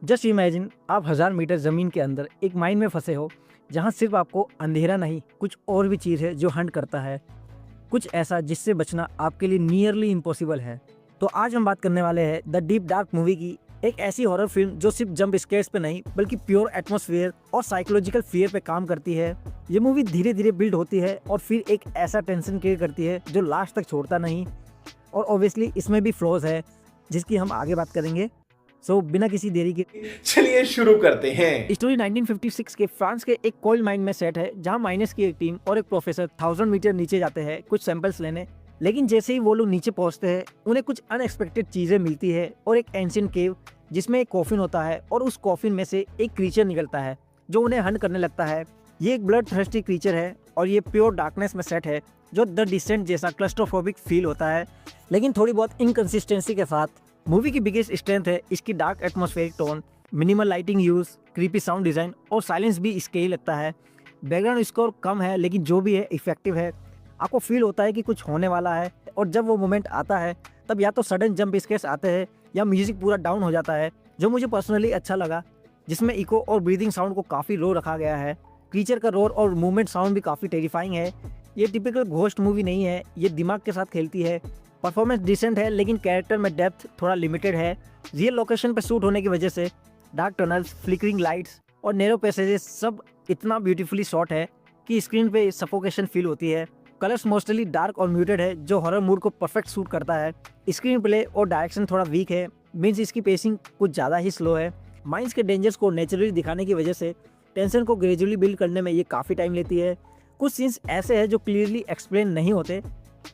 Just imagine आप 1000 metre ज़मीन के अंदर एक माइन में फंसे हो, जहां सिर्फ आपको अंधेरा नहीं कुछ और भी चीज़ है जो हंट करता है, कुछ ऐसा जिससे बचना आपके लिए नियरली इम्पॉसिबल है। तो आज हम बात करने वाले हैं द डीप डार्क मूवी की, एक ऐसी हॉरर फिल्म जो सिर्फ जंप स्केयर्स पे नहीं बल्कि प्योर एटमॉस्फेयर और साइकोलॉजिकल फियर पे काम करती है। ये मूवी धीरे धीरे बिल्ड होती है और फिर एक ऐसा टेंशन क्रिएट करती है जो लास्ट तक छोड़ता नहीं, और ऑब्वियसली इसमें भी फ्लॉज है जिसकी हम आगे बात करेंगे। सो बिना किसी देरी के चलिए शुरू करते हैं। स्टोरी 1956 के फ्रांस के एक कोल माइन में सेट है, जहां माइनर्स की एक टीम और एक प्रोफेसर 1000 मीटर नीचे जाते हैं कुछ सैंपल्स लेने। लेकिन जैसे ही वो लोग नीचे पहुंचते हैं, उन्हें कुछ अनएक्सपेक्टेड चीजें मिलती है और एक एंशिएंट केव जिसमें एक कॉफिन होता है, और उस कॉफिन में से एक क्रीचर निकलता है जो उन्हें हंट करने लगता है। ये एक ब्लड थर्स्टी क्रीचर है और ये प्योर डार्कनेस में सेट है, जो द डिसेंट जैसा क्लस्ट्रोफोबिक फील होता है, लेकिन थोड़ी बहुत इनकंसिस्टेंसी के साथ। मूवी की बिगेस्ट स्ट्रेंथ है इसकी dark atmospheric tone, minimal lighting use, creepy sound design और साइलेंस भी इसके ही लगता है। बैकग्राउंड स्कोर कम है लेकिन जो भी है इफेक्टिव है। आपको फील होता है कि कुछ होने वाला है, और जब वो मोमेंट आता है तब या तो सडन जंप स्केयर्स आते हैं या म्यूजिक पूरा डाउन हो जाता है, जो मुझे पर्सनली अच्छा लगा, जिसमें इको और ब्रीदिंग साउंड को काफ़ी लो रखा गया है। क्रीचर का रोर और मूवमेंट साउंड भी काफ़ी टेरिफाइंग है। ये टिपिकल घोस्ट मूवी नहीं है, ये दिमाग के साथ खेलती है। परफॉर्मेंस डिसेंट है लेकिन कैरेक्टर में डेप्थ थोड़ा लिमिटेड है। रियल लोकेशन पर शूट होने की वजह से डार्क टनल्स, फ्लिकरिंग लाइट्स और नैरो पैसेजेस सब इतना ब्यूटीफुली शॉट है कि स्क्रीन पे सफोकेशन फील होती है। कलर्स मोस्टली डार्क और म्यूटेड है जो हॉरर मूड को परफेक्ट सूट करता है। स्क्रीन प्ले और डायरेक्शन थोड़ा वीक है, मीन्स इसकी पेसिंग कुछ ज़्यादा ही स्लो है। माइंस के डेंजर्स को नेचुरली दिखाने की वजह से टेंशन को ग्रेजुअली बिल्ड करने में ये काफ़ी टाइम लेती है। कुछ सीन्स ऐसे हैं जो क्लियरली एक्सप्लेन नहीं होते,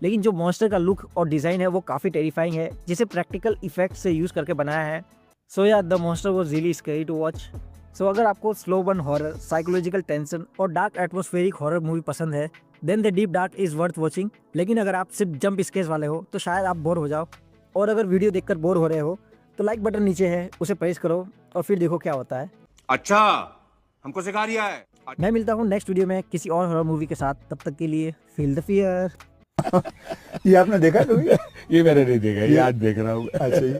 लेकिन जो मॉन्स्टर का लुक और डिज़ाइन है वो काफ़ी टेरिफाइंग है, जिसे प्रैक्टिकल इफेक्ट से यूज़ करके बनाया है। So yeah the monster was really scary to watch. So अगर आपको slow burn horror, psychological tension और डार्क एटमॉस्फेरिक हॉरर मूवी पसंद है, then the deep dark is worth watching. लेकिन अगर आप सिर्फ जंप स्केयर्स वाले हो तो शायद आप बोर हो जाओ, और अगर वीडियो देखकर बोर हो रहे हो तो लाइक बटन नीचे है, उसे प्रेस करो और फिर देखो क्या होता है। अच्छा, हमको सिखा रिया है। मैं मिलता हूँ नेक्स्ट वीडियो में किसी और हॉरर मूवी के साथ, तब तक के लिए फील द फियर। ये आपने देखा कभी? ये मैंने नहीं देखा, ये आज देख रहा हूँ। अच्छा।